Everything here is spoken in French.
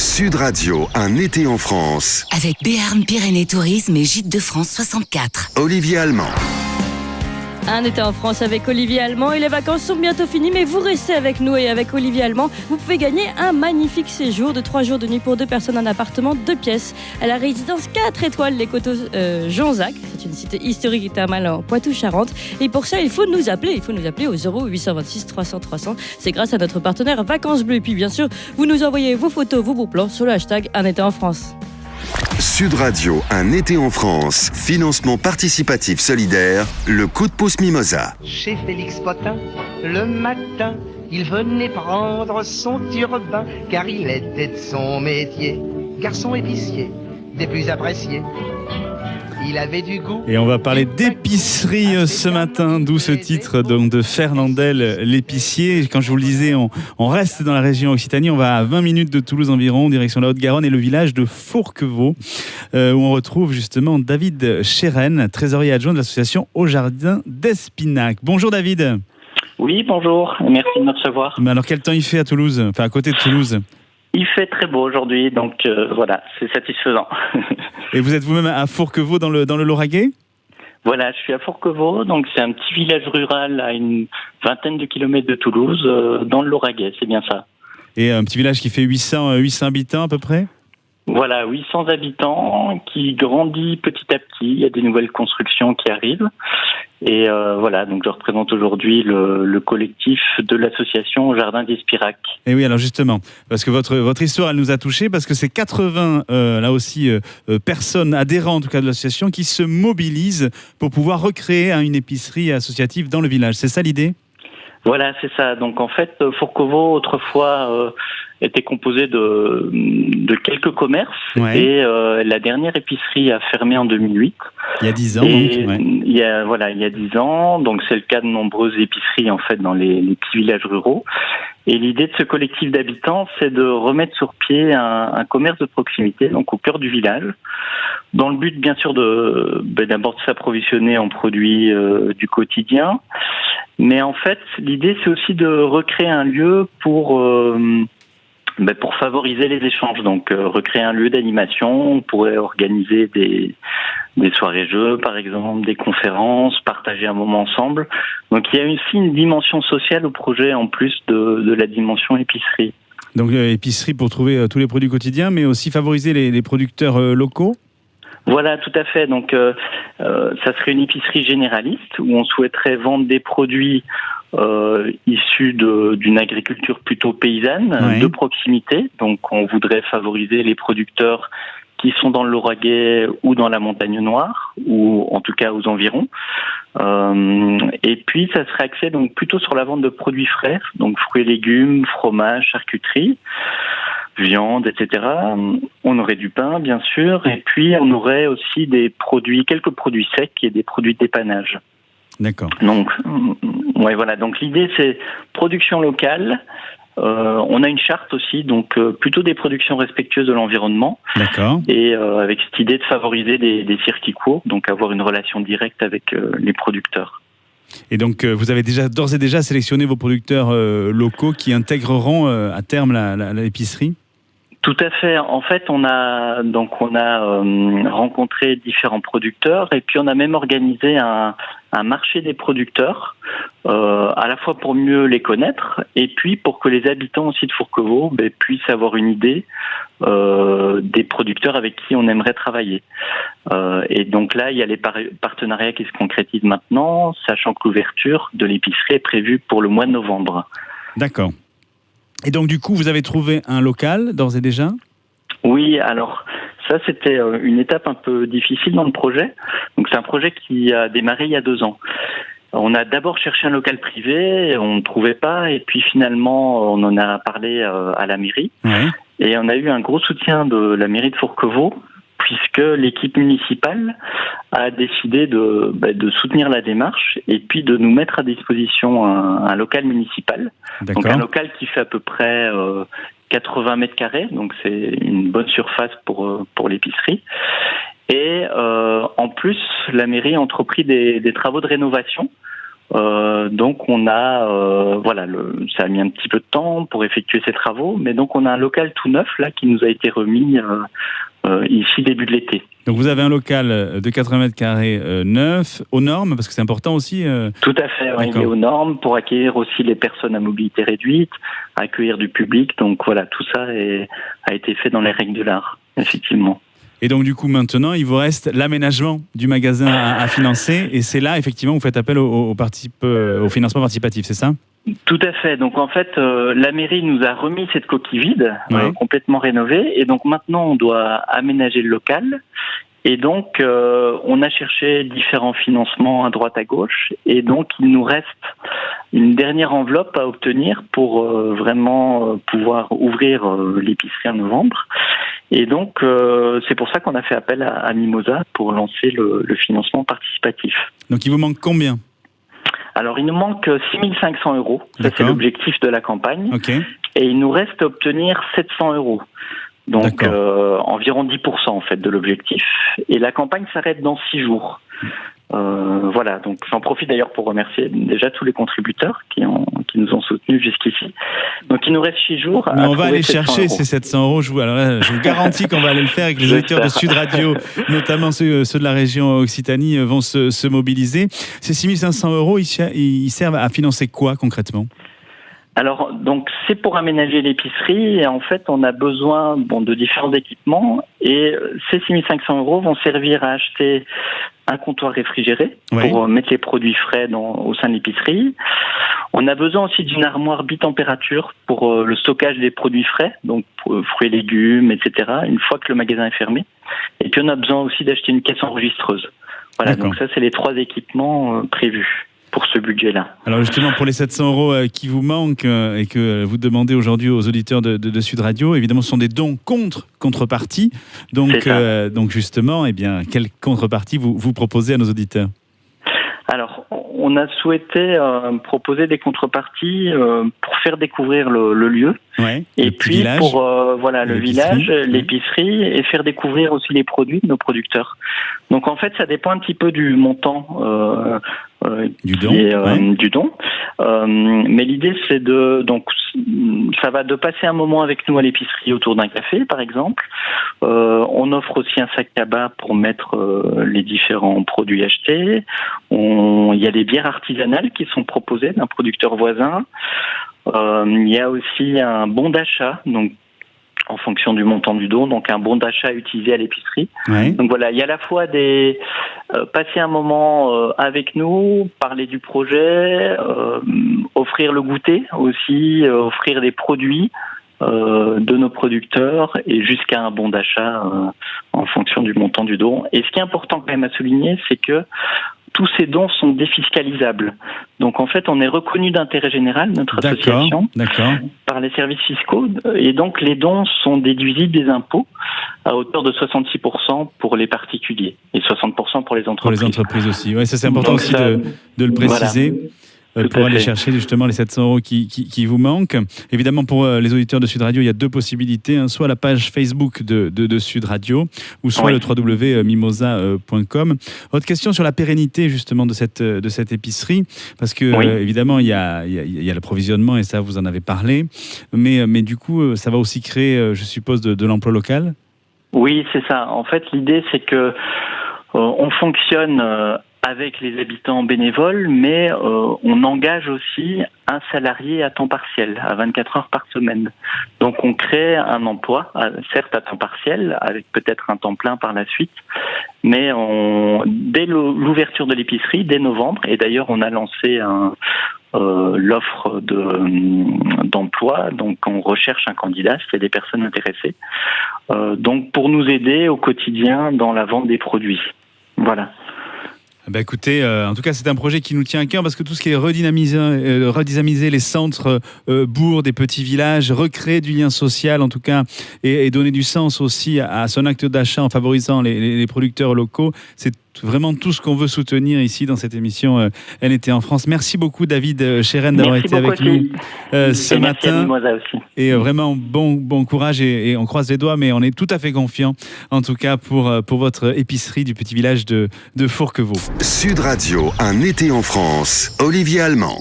Sud Radio, un été en France. Avec Béarn Pyrénées Tourisme et Gîtes de France 64. Olivier Allemand. Un été en France avec Olivier Allemand et les vacances sont bientôt finies, mais vous restez avec nous et avec Olivier Allemand, vous pouvez gagner un magnifique séjour de 3 jours de nuit pour 2 personnes en appartement 2 pièces à la résidence 4 étoiles Les Coteaux Jonzac. C'est une cité historique et thermale en Poitou-Charentes. Et pour ça, il faut nous appeler au 0826 300 300. C'est grâce à notre partenaire Vacances Bleues. Et puis bien sûr, vous nous envoyez vos photos, vos bons plans sur le hashtag Un été en France. Sud Radio, un été en France. Financement participatif solidaire. Le coup de pouce Mimosa. Chez Félix Potin, le matin, il venait prendre son turbin, car il était de son métier garçon épicier, des plus appréciés. Il avait du goût. Et on va parler d'épicerie ce matin, d'où ce titre donc de Fernandel l'épicier. Quand je vous le disais, on reste dans la région Occitanie, on va à 20 minutes de Toulouse environ, direction la Haute-Garonne et le village de Fourquevaux, où on retrouve justement David Chéren, trésorier adjoint de l'association Au Jardin d'Espinac. Bonjour David. Oui, bonjour, merci de me recevoir. Mais alors quel temps il fait à Toulouse, enfin à côté de Toulouse? Il fait très beau aujourd'hui, donc voilà, c'est satisfaisant. Et vous êtes vous-même à Fourquevaux dans le Lauragais? Voilà, je suis à Fourquevaux, donc c'est un petit village rural à une vingtaine de kilomètres de Toulouse, dans le Lauragais, c'est bien ça. Et un petit village qui fait 800 habitants à peu près? Voilà, 800 habitants, qui grandit petit à petit, il y a des nouvelles constructions qui arrivent. Et voilà, donc je représente aujourd'hui le collectif de l'association Au Jardin d'Espinac. Et oui, alors justement, parce que votre histoire, elle nous a touchés, parce que c'est 80, là aussi, personnes adhérents en tout cas de l'association qui se mobilisent pour pouvoir recréer une épicerie associative dans le village. C'est ça l'idée ? Voilà, c'est ça. Donc en fait, Fourquevaux, autrefois, était composé de quelques commerces. Ouais. Et la dernière épicerie a fermé en 2008. Il y a 10 ans, et donc. Ouais. Il y a 10 ans. Donc c'est le cas de nombreuses épiceries, en fait, dans les petits villages ruraux. Et l'idée de ce collectif d'habitants, c'est de remettre sur pied un commerce de proximité, donc au cœur du village, dans le but, bien sûr, d'abord de s'approvisionner en produits du quotidien. Mais en fait, l'idée, c'est aussi de recréer un lieu pour favoriser les échanges. Donc, recréer un lieu d'animation. On pourrait organiser des soirées-jeux, par exemple, des conférences, partager un moment ensemble. Donc, il y a aussi une dimension sociale au projet, en plus de la dimension épicerie. Donc, épicerie pour trouver tous les produits quotidiens, mais aussi favoriser les producteurs locaux ? Voilà, tout à fait. Donc, ça serait une épicerie généraliste où on souhaiterait vendre des produits issus d'une agriculture plutôt paysanne, oui, de proximité. Donc, on voudrait favoriser les producteurs qui sont dans le Lauragais ou dans la Montagne Noire, ou en tout cas aux environs. Et puis, ça serait axé donc plutôt sur la vente de produits frais, donc fruits et légumes, fromage, charcuterie, viande, etc. On aurait du pain, bien sûr, et puis on aurait aussi quelques produits secs et des produits de dépannage. D'accord. Donc, ouais, voilà. Donc l'idée, c'est production locale. On a une charte aussi, donc plutôt des productions respectueuses de l'environnement. D'accord. Et avec cette idée de favoriser des circuits courts, donc avoir une relation directe avec les producteurs. Et donc, vous avez d'ores et déjà sélectionné vos producteurs locaux qui intégreront à terme l'épicerie ? Tout à fait. En fait, on a rencontré différents producteurs et puis on a même organisé un marché des producteurs, à la fois pour mieux les connaître et puis pour que les habitants aussi de Fourquevaux puissent avoir une idée des producteurs avec qui on aimerait travailler. Et donc là, il y a les partenariats qui se concrétisent maintenant, sachant que l'ouverture de l'épicerie est prévue pour le mois de novembre. D'accord. Et donc, du coup, vous avez trouvé un local, d'ores et déjà ? Oui, alors, ça, c'était une étape un peu difficile dans le projet. Donc, c'est un projet qui a démarré il y a 2 ans. On a d'abord cherché un local privé, on ne trouvait pas, et puis finalement, on en a parlé à la mairie. Ouais. Et on a eu un gros soutien de la mairie de Fourquevaux, puisque l'équipe municipale a décidé de soutenir la démarche et puis de nous mettre à disposition un local municipal. D'accord. Donc un local qui fait à peu près 80 mètres carrés, donc c'est une bonne surface pour l'épicerie. Et en plus, la mairie a entrepris des travaux de rénovation Donc on a ça a mis un petit peu de temps pour effectuer ces travaux, mais donc on a un local tout neuf là qui nous a été remis ici début de l'été. Donc vous avez un local de 80 mètres carrés neuf, aux normes, parce que c'est important aussi. Tout à fait, il est aux normes pour accueillir aussi les personnes à mobilité réduite, accueillir du public. Donc voilà, tout ça a été fait dans les règles de l'art, effectivement. Et donc du coup maintenant, il vous reste l'aménagement du magasin à financer, et c'est là effectivement où vous faites appel au financement participatif, c'est ça ? Tout à fait. Donc en fait, la mairie nous a remis cette coquille vide, complètement rénovée, et donc maintenant on doit aménager le local. Et donc on a cherché différents financements à droite à gauche, et donc il nous reste une dernière enveloppe à obtenir pour vraiment pouvoir ouvrir l'épicerie en novembre. Et donc c'est pour ça qu'on a fait appel à Mimosa pour lancer le financement participatif. Donc il vous manque combien ? Alors, il nous manque 6 500 €. Ça, c'est l'objectif de la campagne. Okay. Et il nous reste à obtenir 700 €. Donc, environ 10% en fait de l'objectif. Et la campagne s'arrête dans 6 jours. Voilà, donc j'en profite d'ailleurs pour remercier déjà tous les contributeurs qui nous ont soutenus jusqu'ici. Donc il nous reste 6 jours. Mais on va aller chercher ces 700 €. Je vous garantis qu'on va aller le faire et que les auditeurs de Sud Radio, notamment ceux de la région Occitanie, vont se mobiliser. Ces 6 500 €, ils servent à financer quoi concrètement ? Alors, donc, c'est pour aménager l'épicerie, et en fait, on a besoin de différents équipements, et ces 6 500 € vont servir à acheter un comptoir réfrigéré pour mettre les produits frais au sein de l'épicerie. On a besoin aussi d'une armoire bitempérature pour le stockage des produits frais, donc fruits et légumes, etc., une fois que le magasin est fermé. Et puis, on a besoin aussi d'acheter une caisse enregistreuse. Voilà, donc ça, c'est les 3 équipements prévus pour ce budget-là. Alors justement, pour les 700 € qui vous manquent et que vous demandez aujourd'hui aux auditeurs de Sud Radio, évidemment, ce sont des dons contre contrepartie. Donc justement, quelle contrepartie vous proposez à nos auditeurs ? Alors, on a souhaité proposer des contreparties pour faire découvrir le lieu, et puis village, pour le village, l'épicerie, et faire découvrir aussi les produits de nos producteurs. Donc en fait, ça dépend un petit peu du montant du don. Mais l'idée, c'est ça va de passer un moment avec nous à l'épicerie autour d'un café, par exemple. On offre aussi un sac à bas pour mettre les différents produits achetés. Il y a des bières artisanales qui sont proposées d'un producteur voisin. Il y a aussi un bon d'achat, donc en fonction du montant du don, donc un bon d'achat utilisé à l'épicerie. Donc voilà, il y a à la fois passer un moment avec nous, parler du projet, offrir le goûter aussi, offrir des produits de nos producteurs, et jusqu'à un bon d'achat en fonction du montant du don. Et ce qui est important quand même à souligner, c'est que tous ces dons sont défiscalisables. Donc en fait, on est reconnu d'intérêt général, notre association, par les services fiscaux, et donc les dons sont déduisibles des impôts à hauteur de 66% pour les particuliers et 60% pour les entreprises. Pour les entreprises aussi. Ouais, ça c'est important aussi de le préciser. Voilà. Pour aller chercher justement les 700 € qui vous manquent. Évidemment, pour les auditeurs de Sud Radio, il y a 2 possibilités, soit la page Facebook de Sud Radio, ou soit le www.mimosa.com. Autre question sur la pérennité justement de cette épicerie, parce que évidemment il y a l'approvisionnement, et ça vous en avez parlé, mais du coup ça va aussi créer, je suppose, de l'emploi local. Oui, c'est ça. En fait, l'idée c'est que on fonctionne avec les habitants bénévoles, mais on engage aussi un salarié à temps partiel, à 24 heures par semaine. Donc on crée un emploi, certes à temps partiel, avec peut-être un temps plein par la suite, mais dès l'ouverture de l'épicerie, dès novembre, et d'ailleurs on a lancé l'offre d'emploi, donc on recherche un candidat, s'il y a des personnes intéressées, donc pour nous aider au quotidien dans la vente des produits. Voilà. Écoutez, en tout cas, c'est un projet qui nous tient à cœur, parce que tout ce qui est redynamiser les centres bourgs des petits villages, recréer du lien social en tout cas, et donner du sens aussi à son acte d'achat en favorisant les producteurs locaux, c'est vraiment tout ce qu'on veut soutenir ici dans cette émission Elle était en France. Merci beaucoup David Chéren d'avoir été avec nous ce matin. Et vraiment bon courage et on croise les doigts, mais on est tout à fait confiant en tout cas pour votre épicerie du petit village de Fourquevaux. Sud Radio, un été en France. Olivier Allemand.